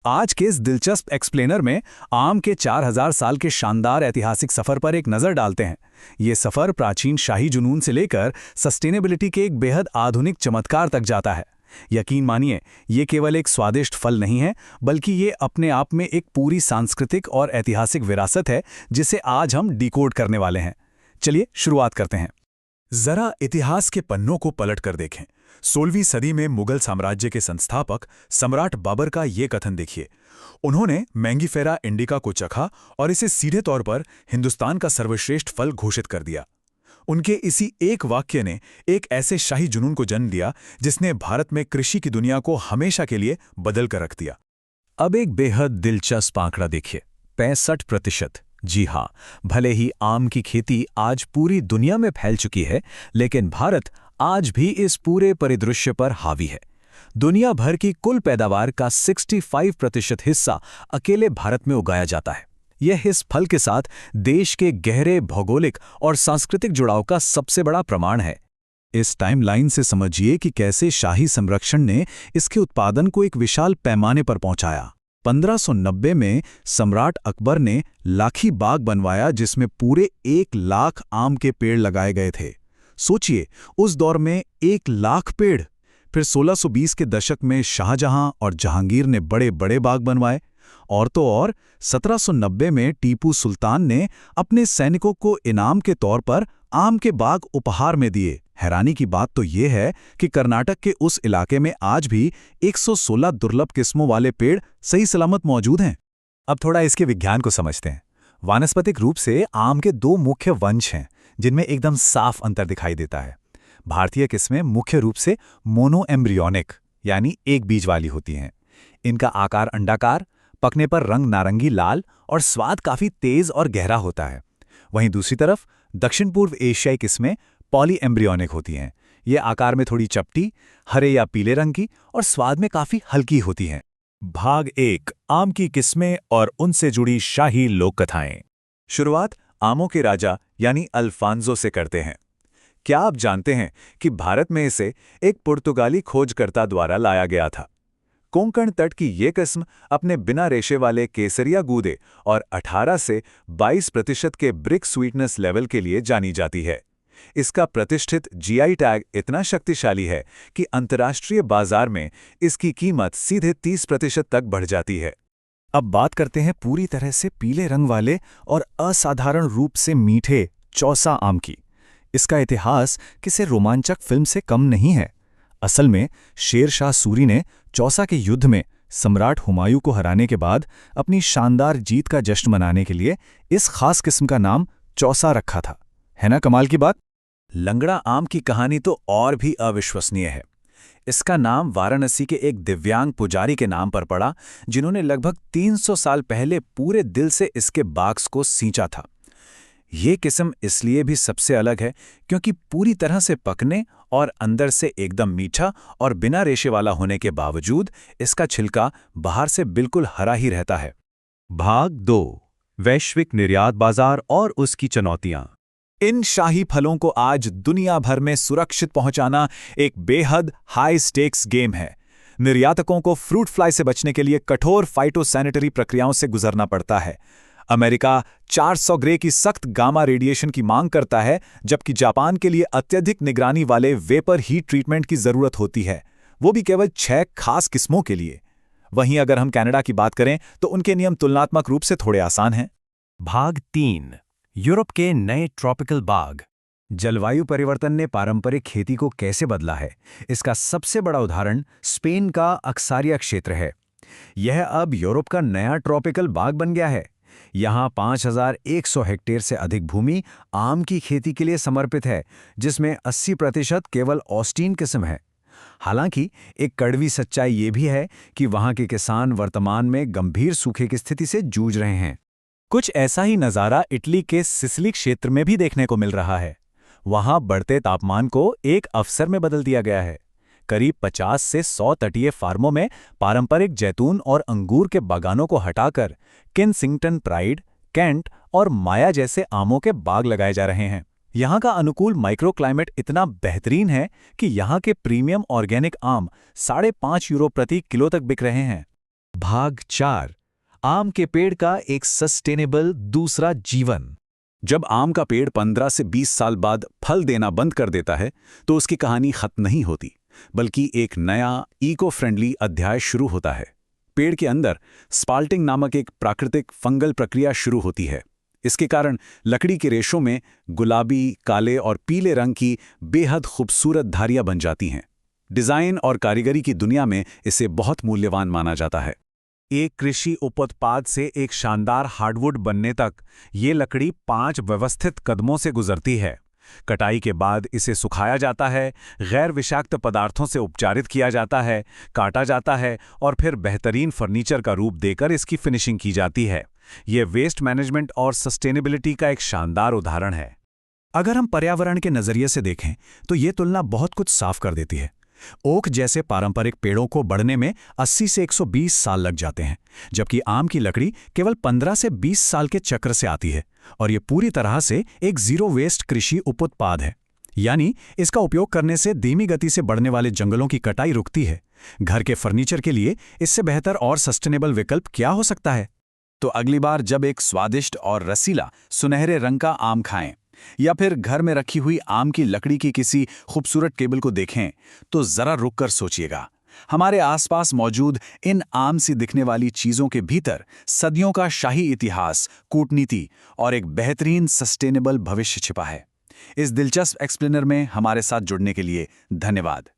आज के इस दिलचस्प एक्सप्लेनर में आम के 4000 साल के शानदार ऐतिहासिक सफर पर एक नज़र डालते हैं। ये सफर प्राचीन शाही जुनून से लेकर सस्टेनेबिलिटी के एक बेहद आधुनिक चमत्कार तक जाता है। यकीन मानिए, ये केवल एक स्वादिष्ट फल नहीं है, बल्कि ये अपने आप में एक पूरी सांस्कृतिक और ऐतिहासिक विरासत है जिसे आज हम डिकोड करने वाले हैं। चलिए शुरुआत करते हैं। जरा इतिहास के पन्नों को पलट कर देखें। 16वीं सदी में मुगल साम्राज्य के संस्थापक सम्राट बाबर का ये कथन देखिए। उन्होंने मैंगीफेरा इंडिका को चखा और इसे सीधे तौर पर हिंदुस्तान का सर्वश्रेष्ठ फल घोषित कर दिया। उनके इसी एक वाक्य ने एक ऐसे शाही जुनून को जन्म दिया जिसने भारत में कृषि की दुनिया को हमेशा के लिए बदल कर रख दिया। अब एक बेहद दिलचस्प आंकड़ा देखिए, 65%। जी हाँ, भले ही आम की खेती आज पूरी दुनिया में फैल चुकी है, लेकिन भारत आज भी इस पूरे परिदृश्य पर हावी है। दुनिया भर की कुल पैदावार का 65% हिस्सा अकेले भारत में उगाया जाता है। यह इस फल के साथ देश के गहरे भौगोलिक और सांस्कृतिक जुड़ाव का सबसे बड़ा प्रमाण है। इस टाइमलाइन से समझिए कि कैसे शाही संरक्षण ने इसके उत्पादन को एक विशाल पैमाने पर पहुंचाया। 1590 में सम्राट अकबर ने लाखी बाग बनवाया जिसमें पूरे 1 लाख आम के पेड़ लगाए गए थे। सोचिए, उस दौर में 1 लाख पेड़। फिर 1620 के दशक में शाहजहां और जहांगीर ने बड़े बड़े बाग बनवाए। और तो और 1790 में टीपू सुल्तान ने अपने सैनिकों को इनाम के तौर पर आम के बाग उपहार में दिए। हैरानी की बात तो ये है कि कर्नाटक के उस इलाके में आज भी 116 दुर्लभ किस्मों वाले पेड़ सही सलामत मौजूद हैं। अब थोड़ा इसके विज्ञान को समझते हैं। वानस्पतिक रूप से आम के 2 मुख्य वंश हैं जिनमें एकदम साफ अंतर दिखाई देता है। भारतीय किस्में मुख्य रूप से मोनोएम्ब्रियोनिक यानी एक बीज वाली होती हैं। इनका आकार अंडाकार, पकने पर रंग नारंगी लाल और स्वाद काफी तेज और गहरा होता है। वहीं दूसरी तरफ दक्षिण पूर्व एशियाई किस्में पॉलीएम्ब्रियोनिक होती हैं। ये आकार में थोड़ी चपटी, हरे या पीले रंग की और स्वाद में काफी हल्की होती हैं। भाग 1, आम की किस्में और उनसे जुड़ी शाही लोक कथाएं। शुरुआत आमों के राजा यानी अल्फांजो से करते हैं। क्या आप जानते हैं कि भारत में इसे एक पुर्तगाली खोजकर्ता द्वारा लाया गया था? कोंकण तट की ये किस्म अपने बिना रेशे वाले केसरिया गूदे और 18 से 22% के ब्रिक स्वीटनेस लेवल के लिए जानी जाती है। इसका प्रतिष्ठित जीआई टैग इतना शक्तिशाली है कि अंतर्राष्ट्रीय बाजार में इसकी कीमत सीधे 30% तक बढ़ जाती है। अब बात करते हैं पूरी तरह से पीले रंग वाले और असाधारण रूप से मीठे चौसा आम की। इसका इतिहास किसी रोमांचक फिल्म से कम नहीं है। असल में शेर शाह सूरी ने चौसा के युद्ध में सम्राट हुमायूं को हराने के बाद अपनी शानदार जीत का जश्न मनाने के लिए इस खास किस्म का नाम चौसा रखा था। है ना कमाल की बात? लंगड़ा आम की कहानी तो और भी अविश्वसनीय है। इसका नाम वाराणसी के एक दिव्यांग पुजारी के नाम पर पड़ा, जिन्होंने लगभग 300 साल पहले पूरे दिल से इसके बाग को सींचा था। ये किस्म इसलिए भी सबसे अलग है क्योंकि पूरी तरह से पकने और अंदर से एकदम मीठा और बिना रेशे वाला होने के बावजूद इसका छिलका बाहर से बिल्कुल हरा ही रहता है। भाग 2, वैश्विक निर्यात बाजार और उसकी चुनौतियां। इन शाही फलों को आज दुनिया भर में सुरक्षित पहुंचाना एक बेहद हाई स्टेक्स गेम है। निर्यातकों को फ्रूट फ्लाई से बचने के लिए कठोर फाइटोसैनिटरी प्रक्रियाओं से गुजरना पड़ता है। अमेरिका 400 ग्रे की सख्त गामा रेडिएशन की मांग करता है, जबकि जापान के लिए अत्यधिक निगरानी वाले वेपर हीट ट्रीटमेंट की जरूरत होती है, वो भी केवल 6 खास किस्मों के लिए। वहीं अगर हम कनाडा की बात करें तो उनके नियम तुलनात्मक रूप से थोड़े आसान हैं। भाग 3, यूरोप के नए ट्रॉपिकल बाग। जलवायु परिवर्तन ने पारंपरिक खेती को कैसे बदला है, इसका सबसे बड़ा उदाहरण स्पेन का अक्सारिया क्षेत्र है। यह अब यूरोप का नया ट्रॉपिकल बाग बन गया है। यहाँ 5100 हेक्टेयर से अधिक भूमि आम की खेती के लिए समर्पित है, जिसमें 80% केवल ऑस्टीन किस्म है। हालांकि एक कड़वी सच्चाई ये भी है कि वहाँ के किसान वर्तमान में गंभीर सूखे की स्थिति से जूझ रहे हैं। कुछ ऐसा ही नज़ारा इटली के सिसिली क्षेत्र में भी देखने को मिल रहा है। वहाँ बढ़ते तापमान को एक अवसर में बदल दिया गया है। करीब 50 से 100 तटीय फार्मों में पारंपरिक जैतून और अंगूर के बागानों को हटाकर किन्सिंगटन प्राइड, कैंट और माया जैसे आमों के बाग लगाए जा रहे हैं। यहाँ का अनुकूल माइक्रो क्लाइमेट इतना बेहतरीन है कि यहाँ के प्रीमियम ऑर्गेनिक आम 5.5 यूरो प्रति किलो तक बिक रहे हैं। भाग 4 आम के पेड़ का एक सस्टेनेबल दूसरा जीवन। जब आम का पेड़ 15 से 20 साल बाद फल देना बंद कर देता है तो उसकी कहानी खत्म नहीं होती, बल्कि एक नया इको फ्रेंडली अध्याय शुरू होता है। पेड़ के अंदर स्पाल्टिंग नामक एक प्राकृतिक फंगल प्रक्रिया शुरू होती है। इसके कारण लकड़ी के रेशों में गुलाबी, काले और पीले रंग की बेहद खूबसूरत धारियां बन जाती हैं। डिजाइन और कारीगरी की दुनिया में इसे बहुत मूल्यवान माना जाता है। एक कृषि उपोत्पाद से एक शानदार हार्डवुड बनने तक ये लकड़ी 5 व्यवस्थित कदमों से गुजरती है। कटाई के बाद इसे सुखाया जाता है, गैर विषाक्त पदार्थों से उपचारित किया जाता है, काटा जाता है और फिर बेहतरीन फर्नीचर का रूप देकर इसकी फिनिशिंग की जाती है। ये वेस्ट मैनेजमेंट और सस्टेनेबिलिटी का एक शानदार उदाहरण है। अगर हम पर्यावरण के नजरिए से देखें तो ये तुलना बहुत कुछ साफ कर देती है। ओक जैसे पारंपरिक पेड़ों को बढ़ने में 80 से 120 साल लग जाते हैं, जबकि आम की लकड़ी केवल 15 से 20 साल के चक्र से आती है और ये पूरी तरह से एक जीरो वेस्ट कृषि उपोत्पाद है। यानी इसका उपयोग करने से धीमी गति से बढ़ने वाले जंगलों की कटाई रुकती है। घर के फर्नीचर के लिए इससे बेहतर और सस्टेनेबल विकल्प क्या हो सकता है? तो अगली बार जब एक स्वादिष्ट और रसीला सुनहरे रंग का आम खाएं या फिर घर में रखी हुई आम की लकड़ी की किसी खूबसूरत टेबल को देखें तो जरा रुककर सोचिएगा, हमारे आसपास मौजूद इन आम सी दिखने वाली चीजों के भीतर सदियों का शाही इतिहास, कूटनीति और एक बेहतरीन सस्टेनेबल भविष्य छिपा है। इस दिलचस्प एक्सप्लेनर में हमारे साथ जुड़ने के लिए धन्यवाद।